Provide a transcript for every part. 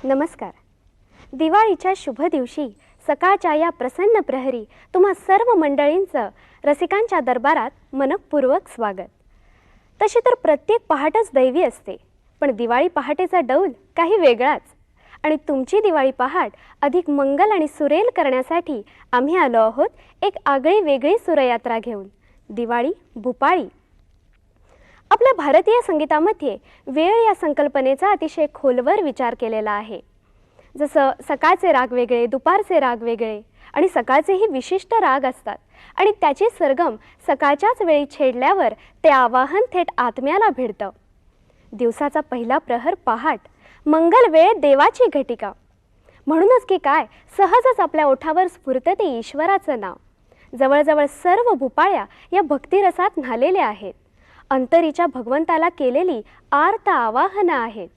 नमस्कार. दिवाळीच्या शुभ दिवशी सकाळच्या या प्रसन्न प्रहरी तुम्हा सर्व मंडळींचं रसिकांच्या दरबारात मनपूर्वक स्वागत. तशी तर प्रत्येक पहाटच दैवी असते, पण दिवाळी पहाटेचा डौल काही वेगळाच. आणि तुमची दिवाळी पहाट अधिक मंगल आणि सुरेल करण्यासाठी आम्ही आलो आहोत एक आगळी वेगळी सुरयात्रा घेऊन, दिवाळी भूपाळी. आपल्या भारतीय संगीतामध्ये वेळ या संकल्पनेचा अतिशय खोलवर विचार केलेला आहे. जसं सकाळचे राग वेगळे, दुपारचे राग वेगळे आणि सकाळचेही विशिष्ट राग असतात आणि त्याची सरगम सकाळच्याच वेळी छेडल्यावर ते आवाहन थेट आत्म्याला भिडतं. दिवसाचा पहिला प्रहर पहाट, मंगल वेळ देवाची घटिका. म्हणूनच की काय सहजच आपल्या ओठावर स्फुरतं ते ईश्वराचं नाव. जवळजवळ सर्व भूपाळ्या या भक्तिरसात न्हालेल्या आहेत. अंतरीच्या भगवंताला केलेली आर्त आवाहनं आहेत.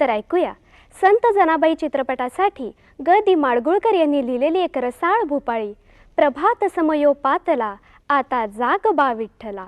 तर ऐकूया संत जनाबाई चित्रपटासाठी ग दी माडगुळकर यांनी लिहिलेली एक रसाळ भूपाळी, प्रभात समयो पातला आता जाग बा विठ्ठला.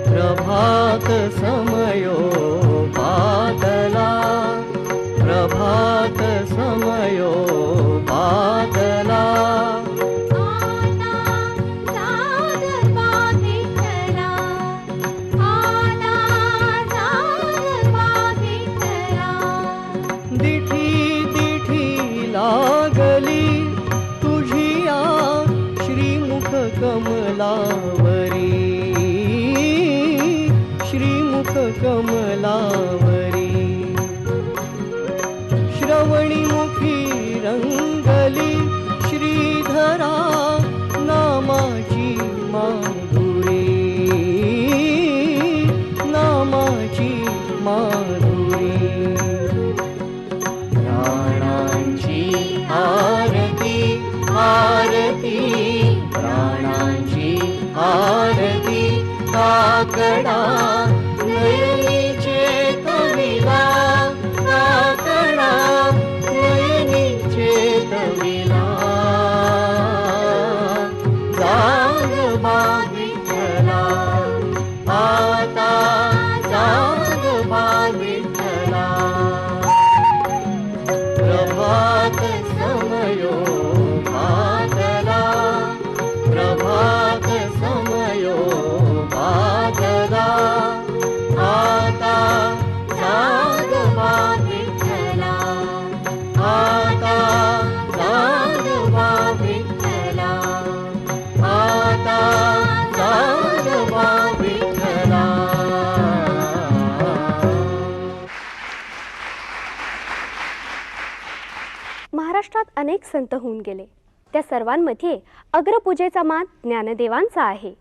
प्रभात समयो पातला, प्रभात समयो पातला. दिठी दिठी लागली तुझिया श्रीमुख कमलावरी, श्रीमुख कमलावरी. श्रवणी मुखी रंगली श्रीधरा नामाची माधुरी, नामाची माधुरी. प्राणांची आरती आरती, प्राणांची आरती काकडा नयनी चेतविला, काकडा नयनी चेतविला. जाग बा विठ्ठला आता, जाग बा विठ्ठला. प्रभात समयो पातला, प्रभात समयो पातला. आता जाग बा विठ्ठला, आता जाग बा विठ्ठला, आता जाग बा विठ्ठला. महाराष्ट्रात अनेक संत होऊन गेले. त्या सर्वांमध्ये अग्रपूजेचा मान ज्ञानदेवांचा आहे.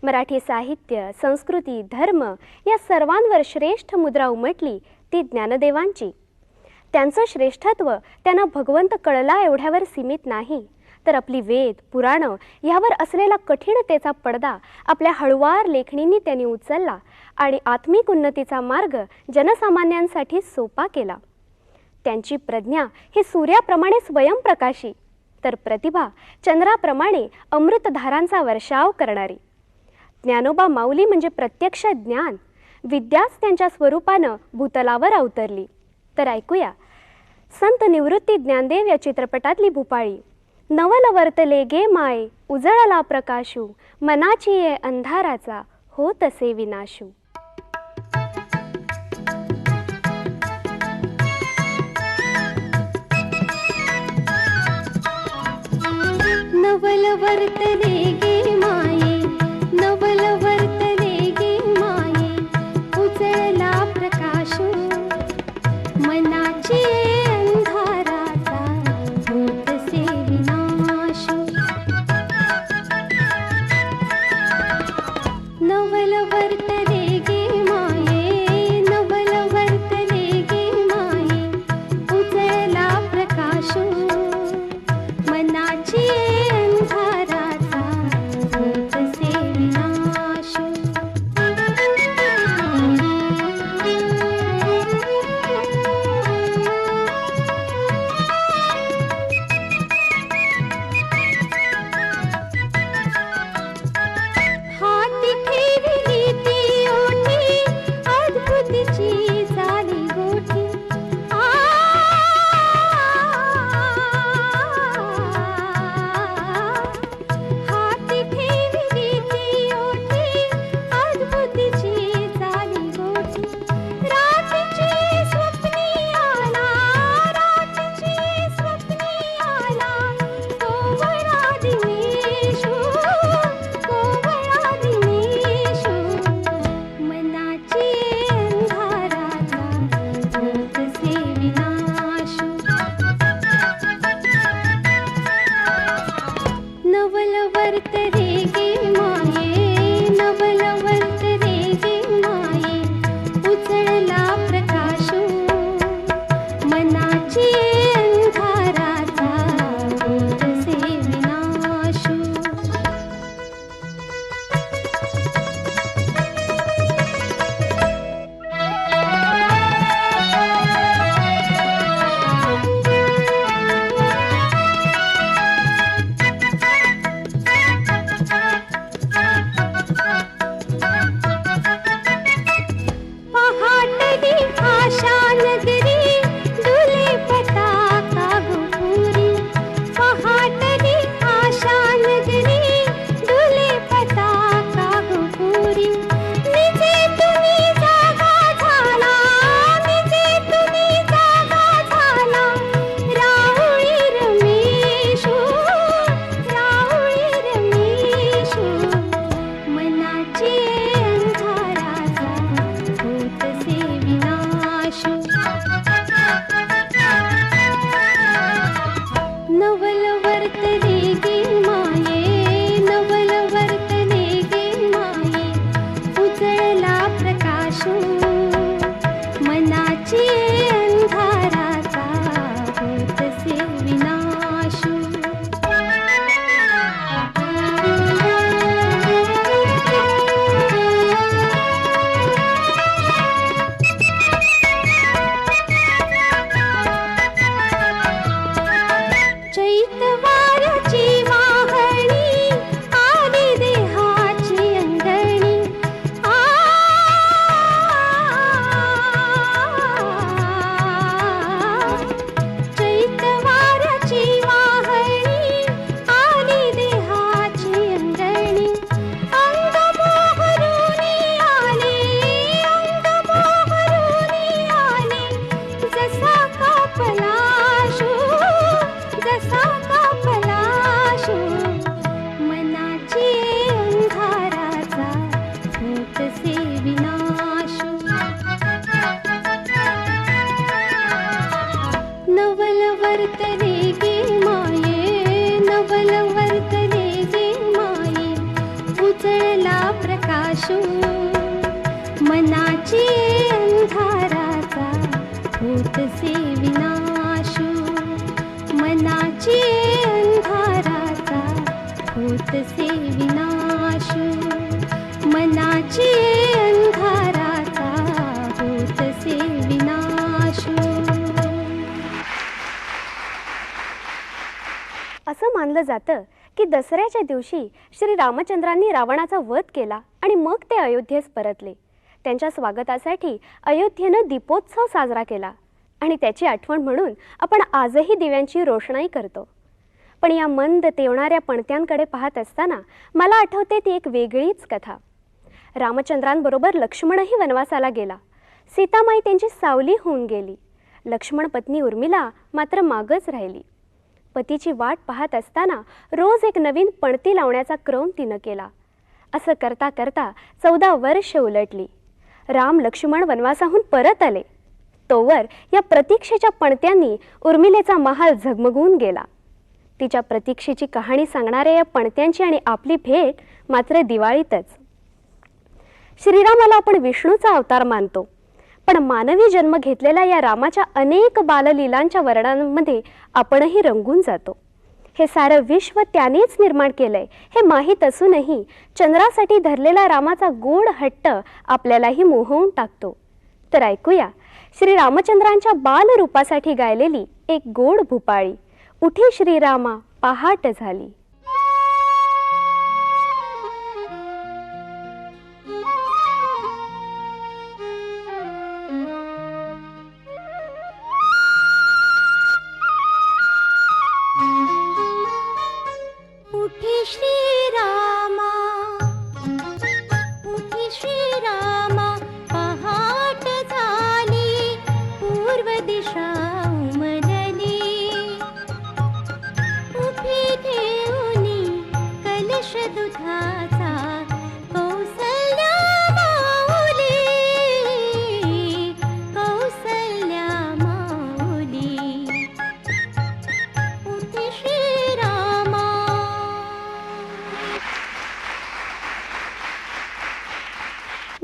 मराठी साहित्य, संस्कृती, धर्म या सर्वांवर श्रेष्ठ मुद्रा उमटली ती ज्ञानदेवांची. त्यांचं श्रेष्ठत्व त्यांना भगवंत कळला एवढ्यावर सीमित नाही, तर आपली वेद पुराणं यावर असलेला कठीणतेचा पडदा आपल्या हळुवार लेखणींनी त्यांनी उचलला आणि आत्मिक उन्नतीचा मार्ग जनसामान्यांसाठी सोपा केला. त्यांची प्रज्ञा ही सूर्याप्रमाणे स्वयंप्रकाशी, तर प्रतिभा चंद्राप्रमाणे अमृतधारांचा वर्षाव करणारी. ज्ञानोबा माऊली म्हणजे प्रत्यक्ष ज्ञान, विद्याच त्यांच्या स्वरूपानं भूतलावर अवतरली. तर ऐकूया संत निवृत्ती ज्ञानदेव या चित्रपटातली भूपाळी. नवल वर्तले गे माये, उजळला प्रकाशू, मनाची ये अंधाराचा हो तसे विनाशू. नवल वर्तले गे माये, नवल वर्तले गे माये, उजळला प्रकाशू, मनाची अंधाराचा होतसे विनाशू. नवल वर्तले गे माये, नवल वर्तले गे माये, उजळला प्रकाशू, मनाची अंधाराचा होतसे विनाशू. हाती ठेविली ती ओठी, अद्भुतची झाली गोठी. हाती ठेविली ती ओठी, अद्भुतची झाली गोठी. रात्रीची स्वप्नी आला, रात्रीची स्वप्नी आला, कोवळा दिनेशू, कोवळा दिनेशू, मनाची अंधाराचा होतसे विनाशू. नवल वर्तले गे माये, नवल वर्तले गे माये, उजळला प्रकाशू, मनाची अंधाराचा होतसे विनाशू. पहाटली आशा नगरी, डुले पताका गोपुरी. पहाटली आशा नगरी, डुले पताका गोपुरी. निजे तुम्ही जागा झाला, निजे तुम्ही जागा झाला, राहुळी रमेशू, राहुळी रमेशू, मनाची अंधाराचा होतसे विनाशू. नवल वर्तले गे माये, नवल वर्तले गे माये, उजळला प्रकाशू, मनाची अंधाराचा होतसे विनाशू. चैतवाराची वाहणी आली देहाची अंगणी. चैतवाराची वाहणी आली देहाची अंगणी. अंग मोहरुनी आले, अंग मोहरुनी आले, जसा कापलाशू, जसा कापलाशू, मनाची अंधाराचा होतसे विनाशू. नवल वर्तले गे माये, नवल वर्तले गे माये, उजळला प्रकाशू, मनाची अंधाराचा होतसे विनाशू, मनाची अंधाराचा होतसे विनाशू, मनाची अंधाराचा होतसे विनाशू. असं मानलं जातं की दसऱ्याच्या दिवशी श्री रामचंद्रांनी रावणाचा वध केला आणि मग ते अयोध्येस परतले. त्यांच्या स्वागतासाठी अयोध्येनं दीपोत्सव साजरा केला आणि त्याची आठवण म्हणून आपण आजही दिव्यांची रोषणाई करतो. पण या मंद तेवणाऱ्या पणत्यांकडे पाहत असताना मला आठवते ती एक वेगळीच कथा. रामचंद्रांबरोबर लक्ष्मणही वनवासाला गेला. सीतामाई त्यांची सावली होऊन गेली. लक्ष्मण पत्नी उर्मिला मात्र मागच राहिली. पतीची वाट पाहत असताना रोज एक नवीन पणती लावण्याचा क्रम तिनं केला. असं करता करता 14 वर्ष उलटली. राम लक्ष्मण वनवासाहून परत आले. तोवर या प्रतीक्षेच्या पणत्यांनी उर्मिलेचा महाल झगमगून गेला. तिच्या प्रतीक्षेची कहाणी सांगणाऱ्या या पणत्यांची आणि आपली भेट मात्र दिवाळीतच. श्रीरामाला आपण विष्णूचा अवतार मानतो, पण मानवी जन्म घेतलेल्या या रामाच्या अनेक बाललीलांच्या वर्णनांमध्ये आपणही रंगून जातो. हे सारं विश्व त्यानेच निर्माण केलंय हे माहीत असूनही चंद्रासाठी धरलेला रामाचा गोड हट्ट आपल्यालाही मोहवून टाकतो. तर ऐकूया श्री रामचंद्रांच्या बालरूपासाठी गायलेली एक गोड भूपाळी, उठी श्रीरामा पहाट झाली. उठी श्रीरामा, उठी श्रीरामा पहाट झाली, पूर्व दिशा उमलली. उभी घेऊनी कलश दुधाचा कौसल्या माऊली, कौसल्या माऊली. उठी श्रीरामा.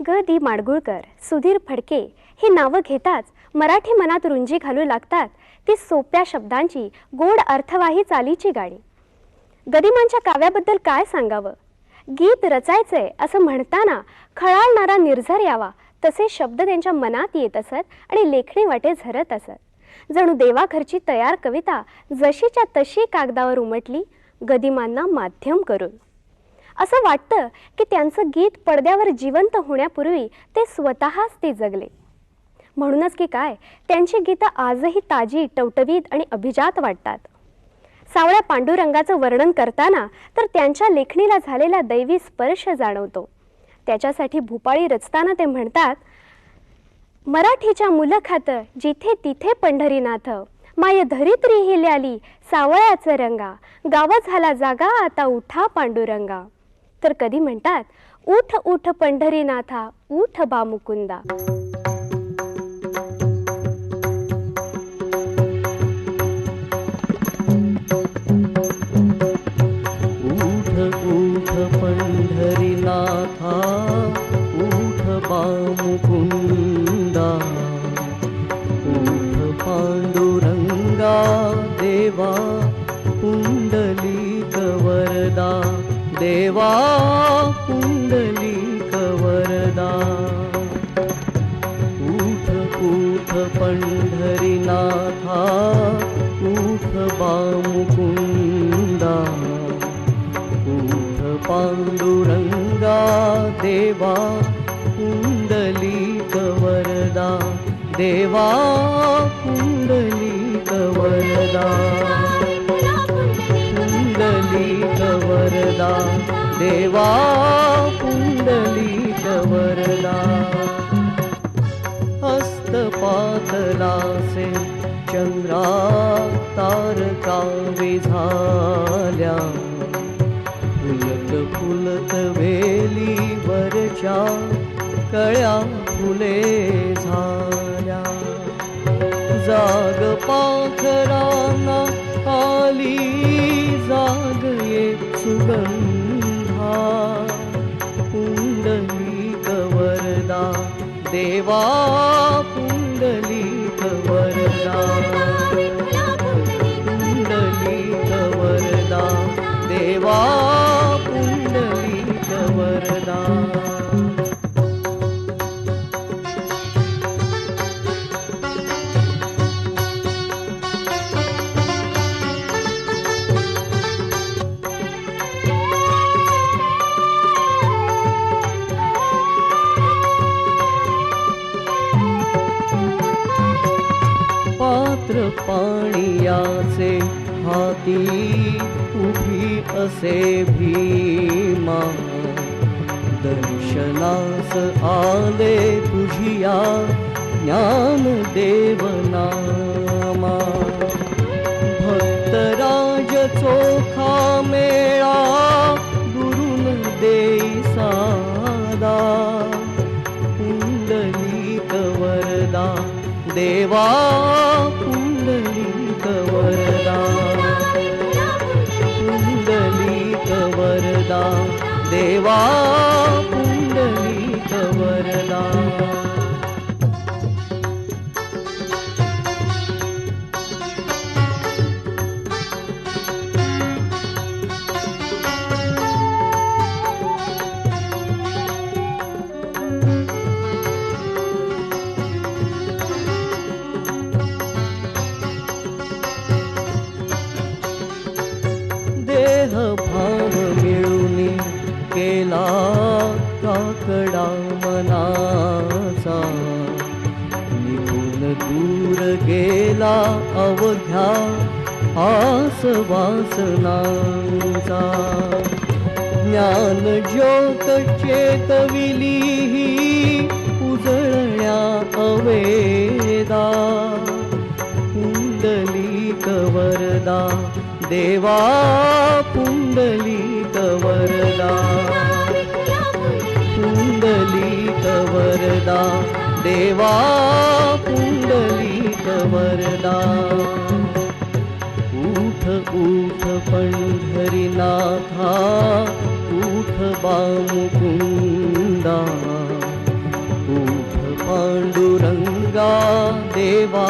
ग दी माडगुळकर, सुधीर फडके ही नावं घेताच मराठी मनात रुंजी घालू लागतात ती सोप्या शब्दांची गोड अर्थवाही चालीची गाणी. गदिमांच्या काव्याबद्दल काय सांगावं. गीत रचायचंय असं म्हणताना खळाळणारा निर्झर यावा तसे शब्द त्यांच्या मनात येत असत आणि लेखणी वाटे झरत असत. जणू देवाघरची तयार कविता जशीच्या तशी कागदावर उमटली, गदिमांना माध्यम करून. असं वाटतं की त्यांचं गीत पडद्यावर जिवंत होण्यापूर्वी ते स्वतःच ते जगले. म्हणूनच की काय त्यांची गीतं आजही ताजी, टवटवीत आणि अभिजात वाटतात. सावळ्या पांडुरंगाचं वर्णन करताना तर त्यांच्या लेखणीला झालेला दैवी स्पर्श जाणवतो. त्याच्यासाठी भूपाळी रचताना ते म्हणतात, मराठीच्या मुलखात जिथे तिथे पंढरीनाथ, माय धरित्री हिल्याली सावळ्याचं रंगा, गाव झाला जागा आता उठा पांडुरंगा. तर कधी म्हणतात, उठ उठ पंढरीनाथा उठ बा मुकुंदा. उठ उठ पंढरीनाथा उठ बा मुकुंदा. उठ पांडुरंगा देवा पुंडलिक वरदा, देवा पुंडलिक वरदा. उठ उठ पंढरीनाथा उठ बा मुकुंदा. उठ पांडुरंगा देवा पुंडलिक वरदा, देवा पुंडलिक वरदा. पुंडलिक वरदा देवा पुंडलिक वरदा. हस्तपातलासे चंद्रा तारका विझाल्या, फुलत फुलत वेली वरच्या कळ्या फुले झाल्या. जाग पाखरांना आली जाग ये सुगंधा. पुंडलिक वरदा देवा पुंडलिक वरदा. पुंडलिक वरदा देवा पुंडलिक वरदा. विजयाचे हाती उभी असे भीमा, दर्शनास आले तुझिया ज्ञानदेव नामा. भक्तराज चोखा मेळा गुरुन देई सादा, पुंडलिक वरदा देवा पुंडलिक वरदा, पुंडलिक वरदा देवा पुंडलिक वरदा. भाव मिळूनी केला काकडा मनाचा, निघून दूर गेला अवघ्या आस वासनांचा. ज्ञान ज्योत चेतविली उजळण्या अवेदा, पुंडलिक वरदा देवा पुंडलिक वरदा, पुंडलिक वरदा देवा पुंडलिक वरदा. उठ उठ पंढरीनाथा, उठ बामुकुंदा, उठ पांडुरंगा देवा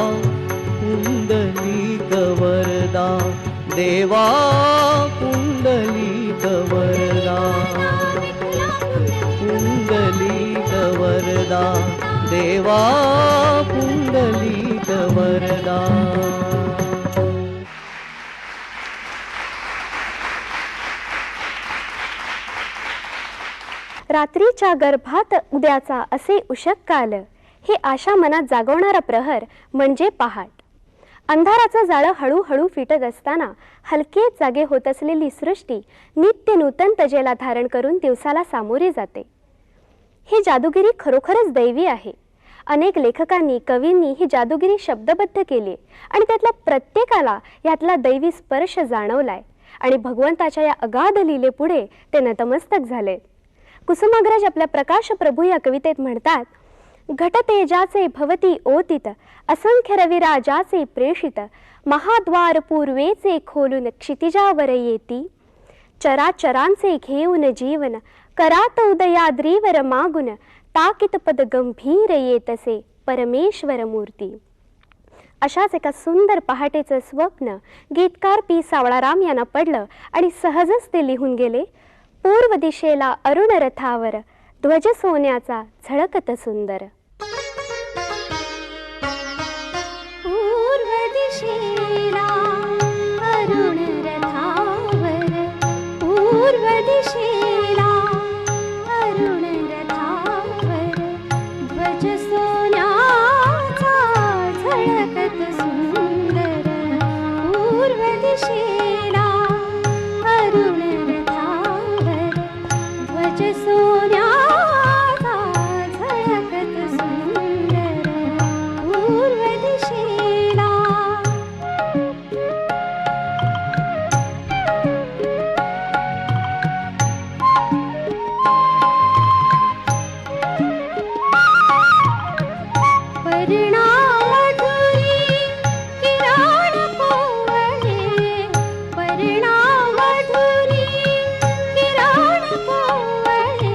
पुंडलिक वरदा देवा पुंडलिक वरदा, पुंडलिक वरदा देवा पुंडलिक वरदा. रात्रीच्या गर्भात उद्याचा असे उशक काल, ही आशा मनात जागवणारा प्रहर म्हणजे पहाट. अंधाराचं जाळं हळूहळू फिटत असताना हलकेच जागे होत असलेली सृष्टी नित्य नूतन तजेला धारण करून दिवसाला सामोरी जाते. ही जादूगिरी खरोखरच दैवी आहे. अनेक लेखकांनी कवींनी ही जादूगिरी शब्दबद्ध केली आणि त्यातल्या प्रत्येकाला यातला दैवी स्पर्श जाणवलाय आणि भगवंताच्या या अगाध लीलेपुढे ते नतमस्तक झाले. कुसुमाग्रज आपल्या प्रकाश प्रभू या कवितेत म्हणतात, घटतेजाचे भवती ओतित असंख्य रविराजाचे प्रेषित, महाद्वार पूर्वेचे खोलून क्षितिजावर येती, चराचरांचे घेऊन जीवन करात उदयाद्रीवर मागून, ताकित पद गंभीर येतसे परमेश्वर मूर्ती. अशाच एका सुंदर पहाटेचं स्वप्न गीतकार पी सावळाराम यांना पडलं आणि सहजच ते लिहून गेले. पूर्व दिशेला अरुण रथावर ध्वज सोन्याचा झळकत सुंदर. पूर्व दिशेला अरुण रथावर, पूर्व दिशेला अरुण रथावर, ध्वज सोन्याचा झळकत सुंदर. पूर्व दिशेला अरुण रथावर, ध्वज सोन्याचा झळकत सुंदर. पूर्व दिशेला परिणामधुरी किरण कोवळे, परिणामधुरी किरण कोवळे,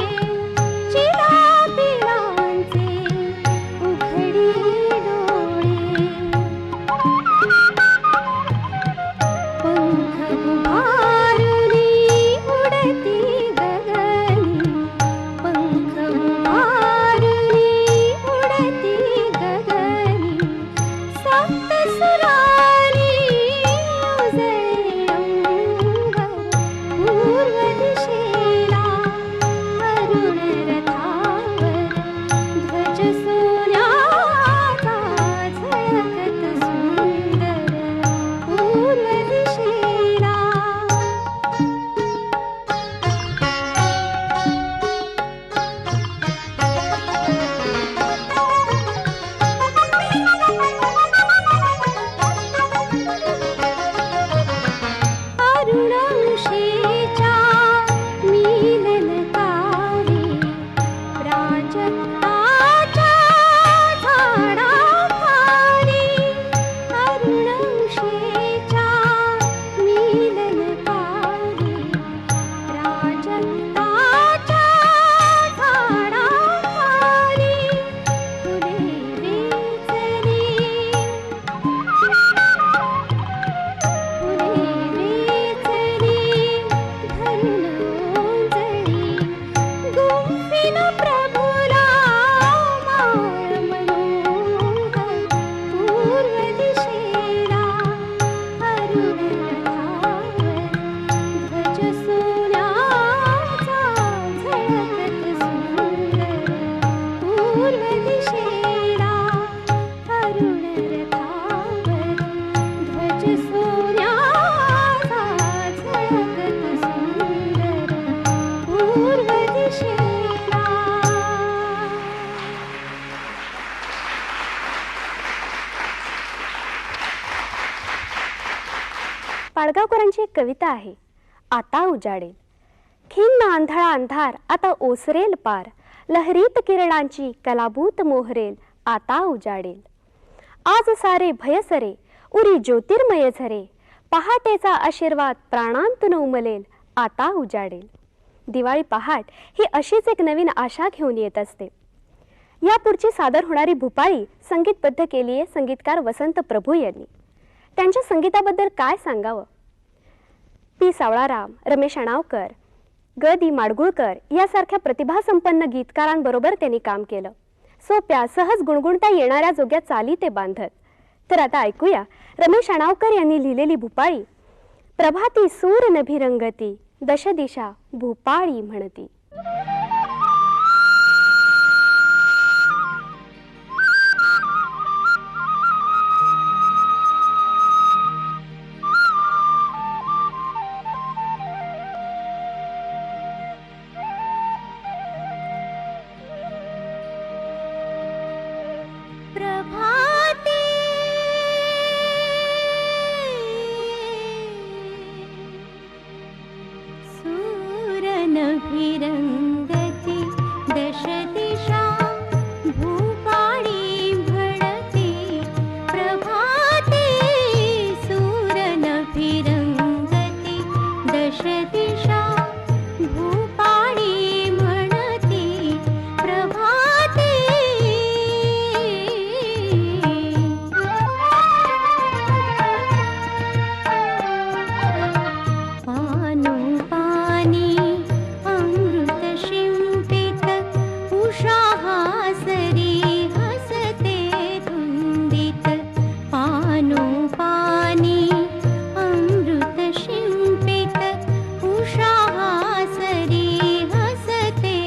साळगावकरांची एक कविता आहे, आता उजाडेल. खिन्न आंधळा अंधार आता ओसरेल पार, लहरीत किरणांची कलाभूत मोहरेल, आता उजाडेल. आज सारे भयसरे, उरी ज्योतिर्मय झरे, पहाटेचा आशीर्वाद प्राणांतून उमलेल, आता उजाडेल. दिवाळी पहाट ही अशीच एक नवीन आशा घेऊन येत असते. यापुढची सादर होणारी भूपाळी संगीतबद्ध केली आहे संगीतकार वसंत प्रभू यांनी. त्यांच्या संगीताबद्दल काय सांगावं. पी सावळाराम, रमेश अणावकर, ग दी माडगुळकर यासारख्या प्रतिभासंपन्न गीतकारांबरोबर त्यांनी काम केलं. सोप्या सहज गुणगुणता येणाऱ्या जोग्या चाली ते बांधत. तर आता ऐकूया रमेश अणावकर यांनी लिहिलेली भूपाळी. प्रभाती सूर नभिरंगती, दशदिशा भूपाळी म्हणती. प्रभाते सूरनभिरंगती, दशदिशा भूपाळी म्हणती. प्रभाते सूरनभिरंगती, दशदिशा भूपाळी म्हणती. प्रभाते पानी अमृत शिंपित, उषाहासरी हसते धुंदित. पानी अमृत शिंपित, उषाहासरी हसते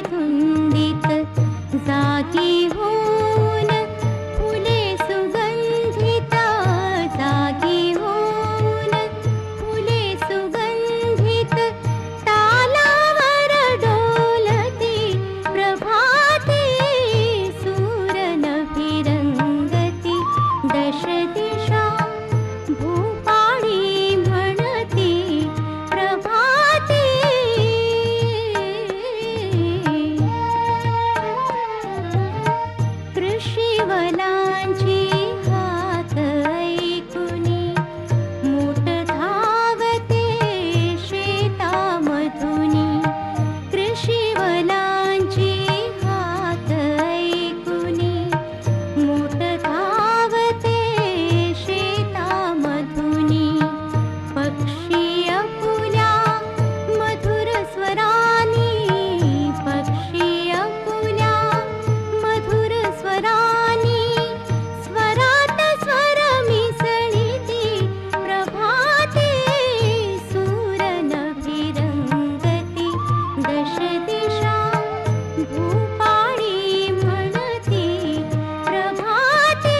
धुंदित. जागी होऊन फुले सुगंधित, जागी होऊन फुले सुगंधित. तालावर डोलती, प्रभाते सूरनभिरंगती, दशदिशा भूपाळी म्हणती. प्रभाते कृषीवलांची हाक ऐकुनी, मूठ धावते शेतामधुनी. कृषीवलांची हाक ऐकुनी, मूठ धावते शेतामधुनी. पक्षी अपुल्या मधुर स्वरानी, पक्षी अपुल्या मधुर स्वरानी. स्वरात स्वर मिसळिती, प्रभाते सूरनभिरंगती, दशदिशा भूपाळी म्हणती. प्रभाते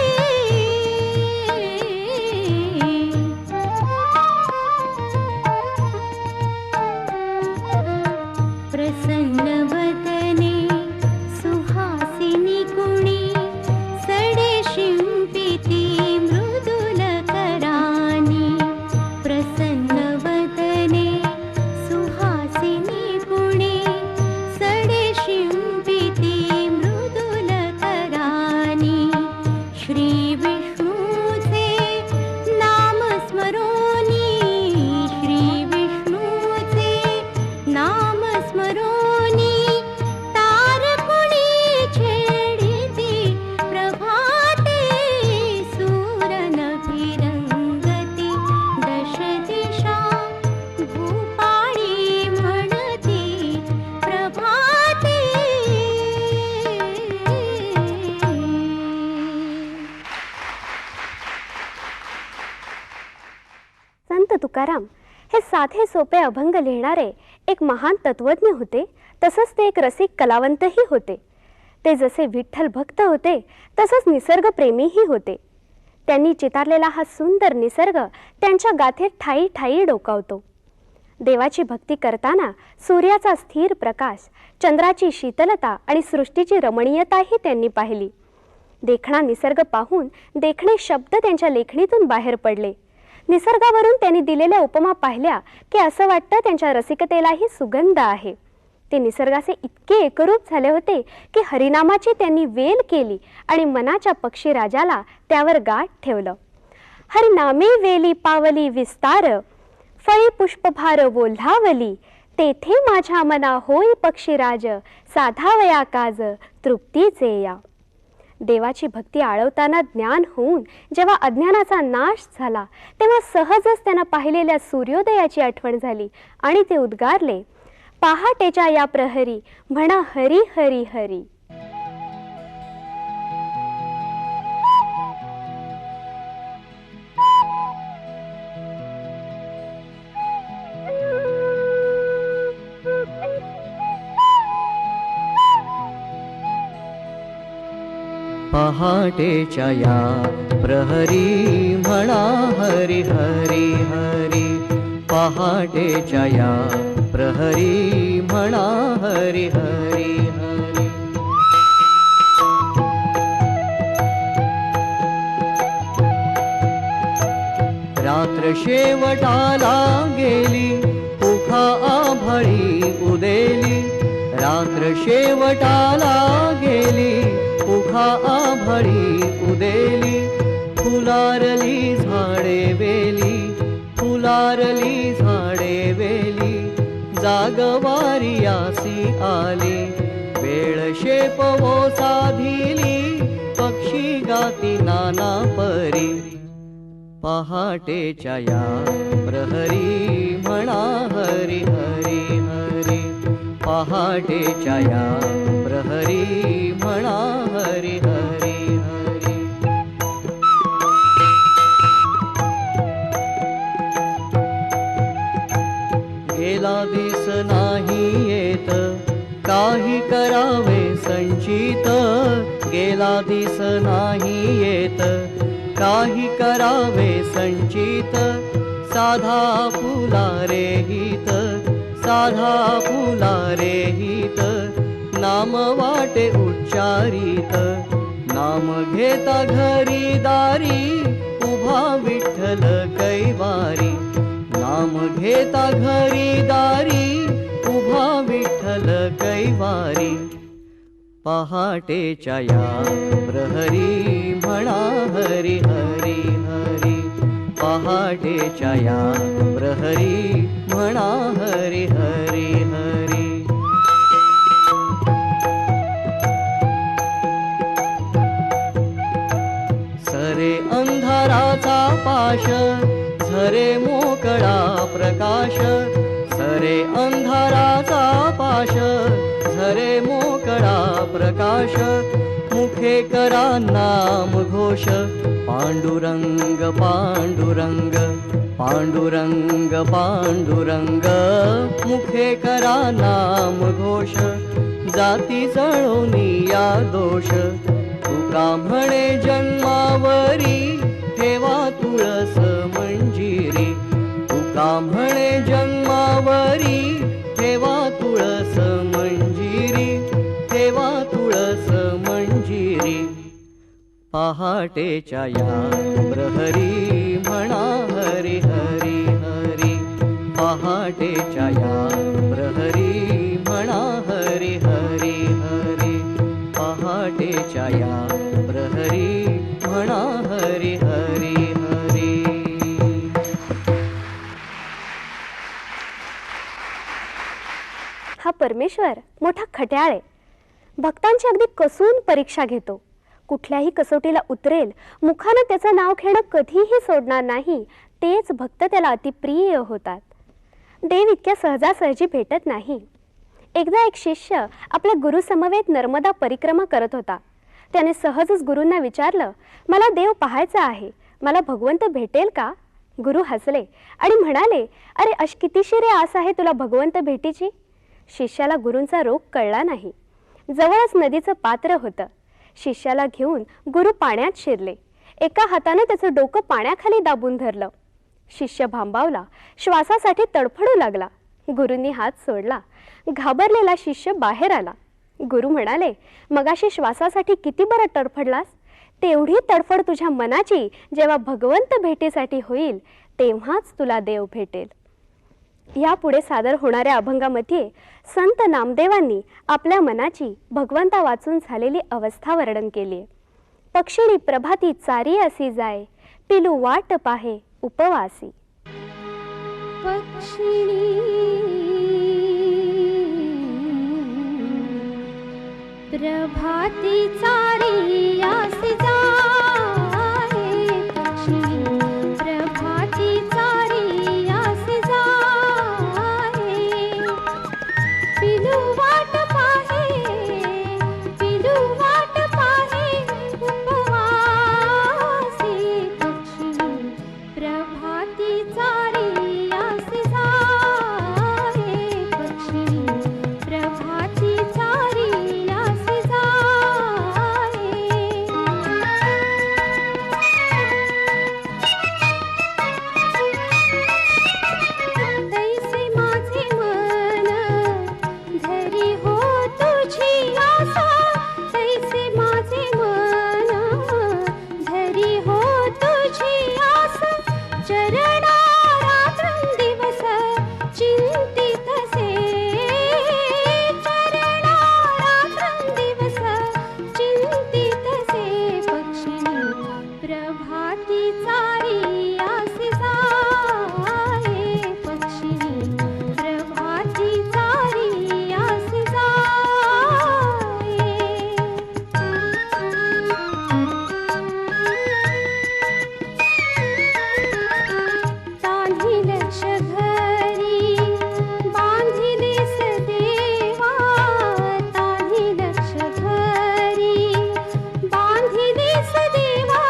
प्रसन्न वदने सुहासिनी कुणी, सडे शिंपिती मृदुल करानी. प्रसन्न वदने सुहासिनी कुणी, सडे शिंपिती मृदुल करानी. श्री विष्णूचे नाम स्मरोनी, श्री विष्णूचे नाम स्मरोनी. तारकुणी छेडिती, प्रभाते सूरनभिरंगती, दशदिशा भूपाळी म्हणती. प्रभाते संत तुकाराम हे साधे सोपे अभंग लिहिणारे एक महान तत्वज्ञ होते. तसंच ते एक रसिक कलावंतही होते. ते जसे विठ्ठल भक्त होते तसंच निसर्गप्रेमीही होते. त्यांनी चितारलेला हा सुंदर निसर्ग त्यांच्या गाथेत ठायी ठायी डोकावतो. देवाची भक्ती करताना सूर्याचा स्थिर प्रकाश, चंद्राची शीतलता आणि सृष्टीची रमणीयताही त्यांनी पाहिली. देखणा निसर्ग पाहून देखणे शब्द त्यांच्या लेखणीतून बाहेर पडले. निसर्गावरून त्यांनी दिलेल्या उपमा पाहिल्या की असं वाटतं त्यांच्या रसिकतेलाही सुगंध आहे. ते निसर्गाचे इतके एकरूप झाले होते की हरिनामाची त्यांनी वेल केली आणि मनाच्या पक्षीराजाला त्यावर गाठ ठेवलं. हरिनामे वेली पावली विस्तार, फळी पुष्पभार बोल्हावली, तेथे माझ्या मना होई पक्षीराज, साधावया काज तृप्तीचे या. देवाची भक्ती आळवताना ज्ञान होऊन जेव्हा अज्ञानाचा नाश झाला तेव्हा सहजच त्यांना पाहिलेल्या सूर्योदयाची आठवण झाली आणि ते उद्गारले, पहाटेच्या या प्रहरी म्हणा हरी हरी हरी. पहाटेच्या या प्रहरी म्हणा हरी हरी हरी. पहाटेच्या या प्रहरी म्हणा हरी हरी हरी. रात्र शेवटाला गेली पुखा आभाळी उदेली. रात्र शेवटाला गेली पुखा आभाळी उदेली. फुलारली झाडे वेली, फुलारली झाडे वेली. जागवारी यासी आली, वेळ शेपवो साधिली. पक्षी गाती नाना परी, पहाटेच्या या प्रहरी म्हणा हरी हरी हरी. पहाटेच्या या प्रहरी म्हणा हरी हरी हरी. गेला दिस नाही येत, काही करावे संचित. गेला दिस नाही येत, काही करावे संचित. साधा फुलारे हित, साधा फुलारे हित. नाम वाटे उच्चारित, नाम घेता घरी दारी. उभा विठ्ठल कैवारी, नाम घेता घरी दारी. उभा विठ्ठल कैवारी. पहाटेच्या या प्रहरी म्हणा हरी हरी हरी. पहाटेच्या या प्रहरी म्हणा हरी हरी हरी. सरे अंधाराचा पाश, झरे मोकळा प्रकाश. सरे अंधाराचा पाश, झरे मोकळा प्रकाश. मुखे करा नाम घोष, पांडुरंग पांडुरंग पांडुरंग पांडुरंग. मुखे करा नाम घोष, जाती जळोनी या दोष. तुका म्हणे जन्मावरी, ठेवा तुळस मंजिरी. तुका म्हणे जन्मावरी, ठेवा तुळस मंजिरी. ठेवा तुळस मंजिरी. पहाटेच्या या प्रहरी म्हणा हरी हरी हरी. पहाटेच्या या प्रहरी म्हणा हरी हरी हरी. पहाटेच्या या प्रहरी म्हणा हरी हरी हरी. हा परमेश्वर मोठा खट्याळ आहे. भक्तांची अगदी कसून परीक्षा घेतो. कुठल्याही कसोटीला उतरेल, मुखानं त्याचं नाव घेणं कधीही सोडणार नाही. तेच भक्त त्याला अतिप्रिय होतात. देव इतक्या सहजासहजी भेटत नाही. एकदा एक शिष्य आपल्या गुरुसमवेत नर्मदा परिक्रमा करत होता. त्याने सहजच गुरूंना विचारलं, मला देव पाहायचा आहे, मला भगवंत भेटेल का? गुरु हसले आणि म्हणाले, अरे अशी कितीशी रे आस आहे तुला भगवंत भेटीची. शिष्याला गुरूंचा रोग कळला नाही. जवळच नदीचं पात्र होतं. शिष्याला घेऊन गुरु पाण्यात शिरले. एका हाताने त्याचं डोकं पाण्याखाली दाबून धरलं. शिष्य भांबावला, श्वासासाठी तडफडू लागला. गुरूंनी हात सोडला. घाबरलेला शिष्य बाहेर आला. गुरु म्हणाले, मगाशी श्वासासाठी किती बरं तडफडलास? तेवढी तडफड तुझ्या मनाची जेव्हा भगवंत भेटीसाठी होईल तेव्हाच तुला देव भेटेल. यापुढे सादर होणाऱ्या अभंगामध्ये संत नामदेवांनी आपल्या मनाची भगवंता वाचून झालेली अवस्था वर्णन केली. पक्षिणी प्रभाती चारी असी जाय, पिलू वाट पाहे उपवासी. पक्षिणी प्रभाती चारी असी जाय, पक्षिणी प्रभाती चारी असी जाय, पिलू वाट पाहे, पिलू वाट पाहे उपवासी. पक्षिणी प्रभाती चारी असी जाय, पक्षिणी प्रभाती चारी असी जाय. तैसे माझे मन धरी हो तुझी आसा, तैसे माझे मन धरी हो तुझी आसा. चरणा रात्रंदिवस चिंतितसे, चरणा रात्रंदिवस चिंतितसे. पक्षिणी प्रभाती चारी असी जाय, पक्षिणी प्रभाती चारी असी जाय. तान्ही लक्ष घरी बांधिलेस देवा, तान्ही लक्ष घरी बांधिलेस देवा,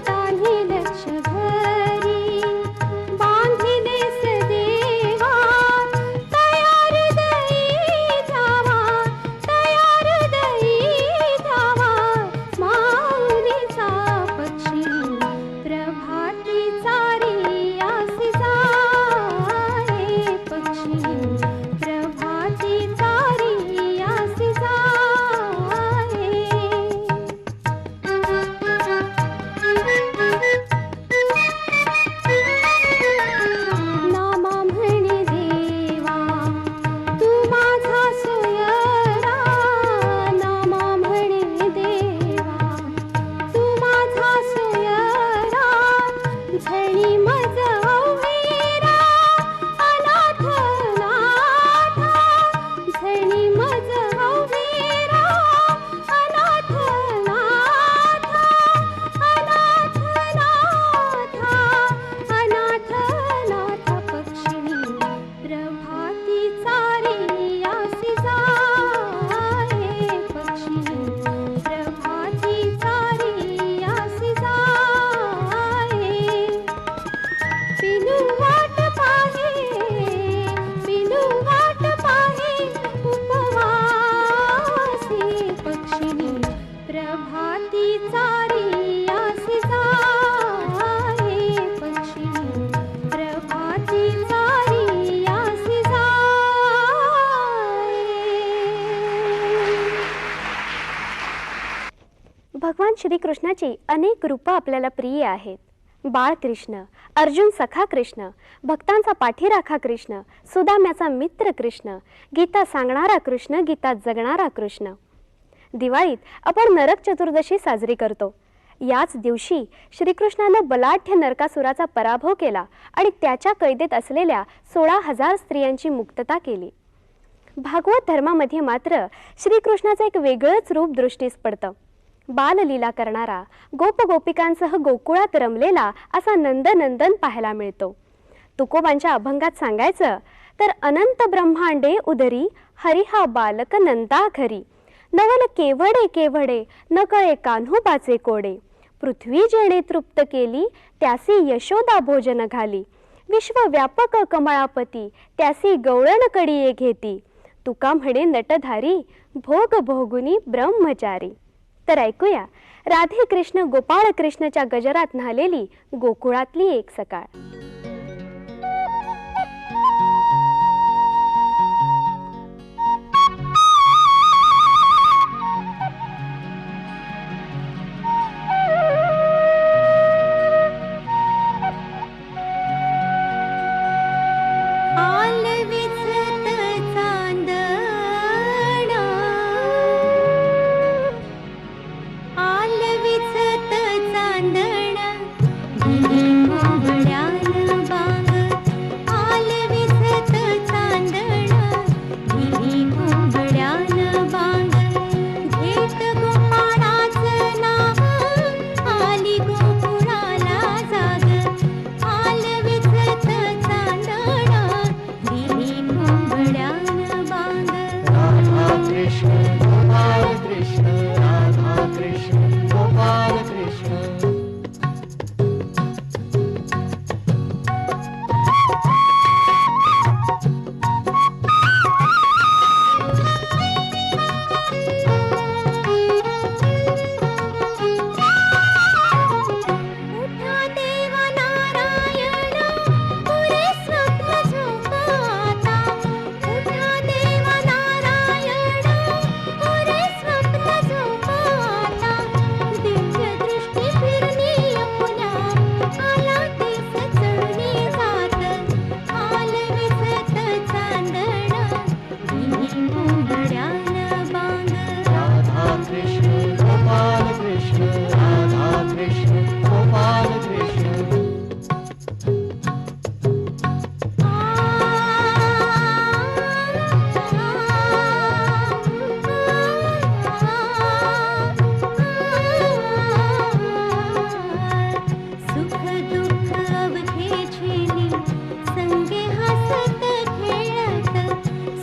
तान्ही लक्ष घरी बांधिलेस देवा. तयार दई जावा, तयार दई जावा माऊलीचा. पक्षिणी प्रभाती चारी असी जाय, पक्षिणी प्रभाती चारी असी जाय. नामा म्हणे देवा तू माझा सोयरा, नामा म्हणे देवा तू माझा सोयरा. झणी मज अवेरा अनाथ नाथा, झणी मज अवेरा अनाथ नाथा, अनाथ नाथा, अनाथ नाथा. पक्षिणी प्रभाती चारी असी जाय, पक्षिणी प्रभाती चारी असी जाय. पिलू वाट पाहे, पिलू वाट पाहे उपवासी. पक्षिणी प्रभाती चारी असी जाय, पक्षिणी प्रभाती चारी असी जाय. भगवान श्रीकृष्णाची अनेक रूपं आपल्याला प्रिय आहेत. बाळकृष्ण, अर्जुन सखा कृष्ण, भक्तांचा पाठीराखा कृष्ण, सुदाम्याचा मित्र कृष्ण, गीता सांगणारा कृष्ण, गीता जगणारा कृष्ण. दिवाळीत आपण नरक चतुर्दशी साजरी करतो. याच दिवशी श्रीकृष्णानं बलाढ्य नरकासुराचा पराभव केला आणि त्याच्या कैदेत असलेल्या 16,000 स्त्रियांची मुक्तता केली. भागवत धर्मामध्ये मात्र श्रीकृष्णाचं एक वेगळंच रूप दृष्टीस पडतं. बाललीला करणारा, गोपगोपिकांसह गोकुळात रमलेला असा नंदनंदन पाहायला मिळतो. तुकोबांच्या अभंगात सांगायचं तर अनंत ब्रह्मांडे उदरी हरिहा बालक नंदा घरी, नवल केवडे केवडे न कळे कान्होबाचे कोडे, पृथ्वी जेणे तृप्त केली त्यासी यशोदा भोजन घाली, विश्वव्यापक कमळापती त्यासी गवळण कडिये घेती, तुका म्हणे नटधारी भोग भोगुनी ब्रह्मचारी. तर ऐकूया राधे कृष्ण गोपाळ कृष्णच्या गजरात न्हालेली गोकुळातली एक सकाळ. घोंगड्यान बांग. राधा कृष्ण गोपाल कृष्ण राधा कृष्ण गोपाल कृष्ण. सुख दुःख अवघेझिनी संगे हसत खेळत.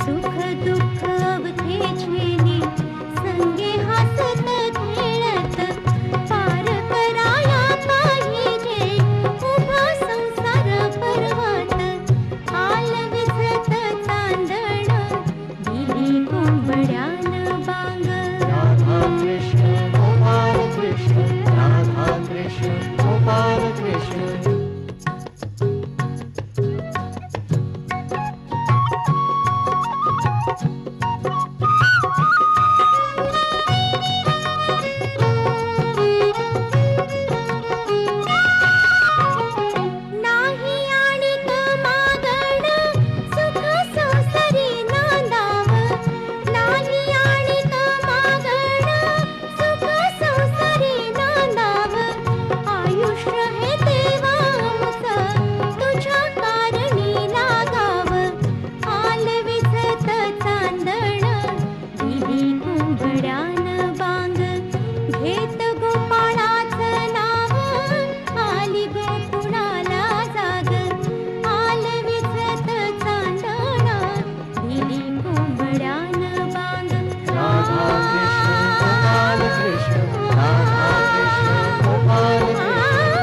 सुख दुःख अवघेझिनी संगे हसत खेळत. पार कराया पाहिजे उभा संसार पर्वत. आल विझत चांदण दिली कोंबड्यान बांग. राधा कृष्ण गोपाल कृष्ण राधा कृष्ण गोपाल कृष्ण. नाही आणिक मागण सुख संसारी नांदाव. नाही आणिक मागण सुख संसारी नांदाव. आयुष्य हे देवांचं तुझ्या कारणी लागाव. आल विझत चांदण दिली कोंबड्यान बांग. घेत गोपाळाचं नाव आली गोकुळाला जाग. आल विझत चांदण दिली कोंबड्यान बांग. राधा कृष्ण गोपाल कृष्ण राधा कृष्ण गोपाल कृष्ण.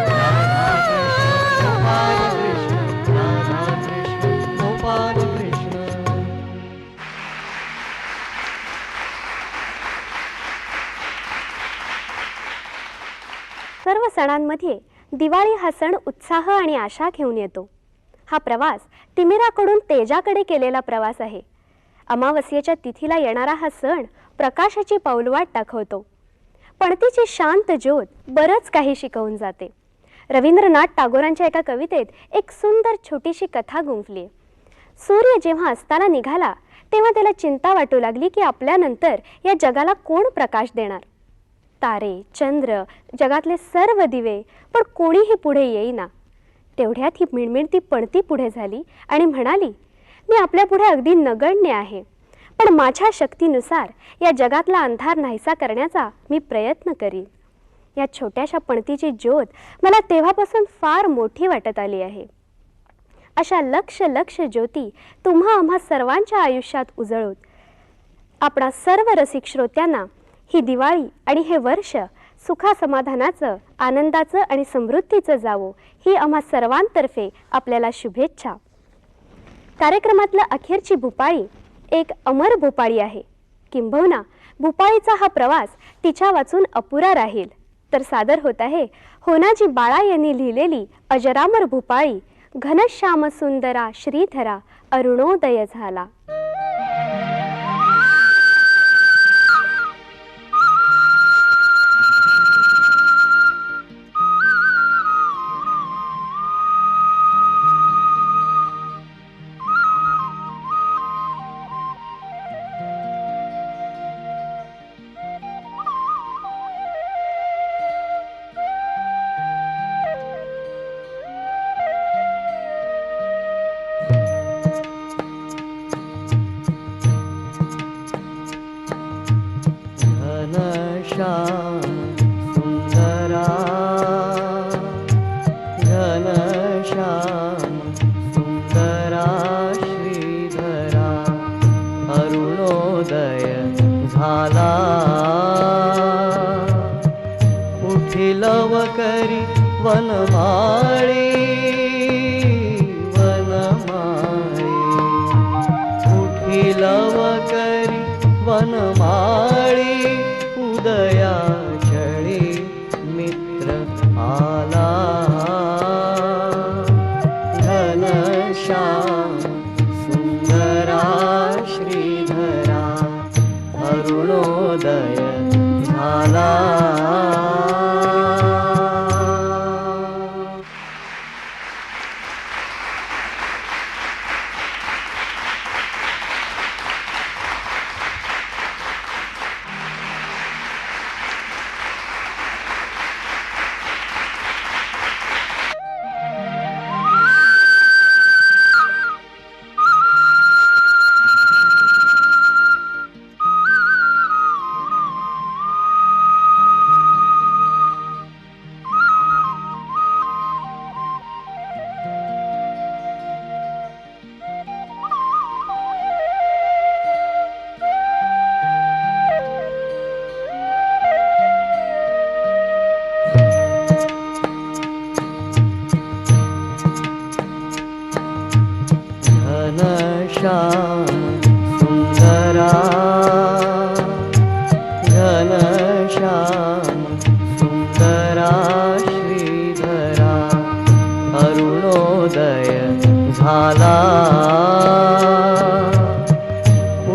राधा कृष्ण गोपाल कृष्ण राधा कृष्ण गोपाल कृष्ण. सर्व सणांमध्ये दिवाळी हा सण उत्साह आणि आशा घेऊन येतो. हा प्रवास तिमिराकडून तेजाकडे केलेला प्रवास आहे. अमावस्येच्या तिथीला येणारा हा सण प्रकाशाची पाऊलवाट दाखवतो. पणतीची शांत ज्योत बरंच काही शिकवून जाते. रवींद्रनाथ टागोरांच्या एका कवितेत एक सुंदर छोटीशी कथा गुंफली. सूर्य जेव्हा अस्ताला निघाला तेव्हा त्याला चिंता वाटू लागली की आपल्यानंतर या जगाला कोण प्रकाश देणार. तारे, चंद्र, जगातले सर्व दिवे, पण कोणीही पुढे येईना. तेवढ्यात ही मिणमिणती पणती पुढे झाली आणि म्हणाली, मी आपल्या पुढे अगदी नगण्य आहे, पण माझ्या शक्तीनुसार या जगातला अंधार नाहीसा करण्याचा मी प्रयत्न करीन. या छोट्याशा पणतीची ज्योत मला तेव्हापासून फार मोठी वाटत आली आहे. अशा लक्ष लक्ष ज्योती तुम्हा आम्हा सर्वांच्या आयुष्यात उजळूत. आपणा सर्व रसिक श्रोत्यांना ही दिवाळी आणि हे वर्ष सुखासमाधानाचं, आनंदाचं आणि समृद्धीचं जावो ही आम्हा सर्वांतर्फे आपल्याला शुभेच्छा. कार्यक्रमातलं अखेरची भूपाळी एक अमर भूपाळी आहे. किंबहुना भूपाळीचा हा प्रवास तिच्या वाचून अपुरा राहील. तर सादर होत आहे होनाजी बाळा यांनी लिहिलेली अजरामर भूपाळी घनश्याम सुंदरा श्रीधरा अरुणोदय झाला. घनश्याम सुंदरा घनश्याम सुंदरा श्रीधरा अरुणोदय झाला. उठिलव करी वनमाळी वनमाळी उठिलव करी वनमाळी उदया चळी मित्र आला. घनश्याम सुंदरा श्रीधरा अरुणोदय झाला.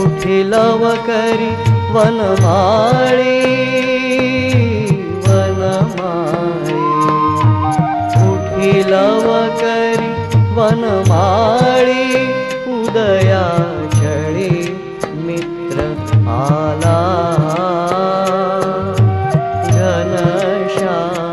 उठिलव करी वनमाळी वनमाळी उठिलव करी वनमाळी उदया चळी मित्र आला घनश्याम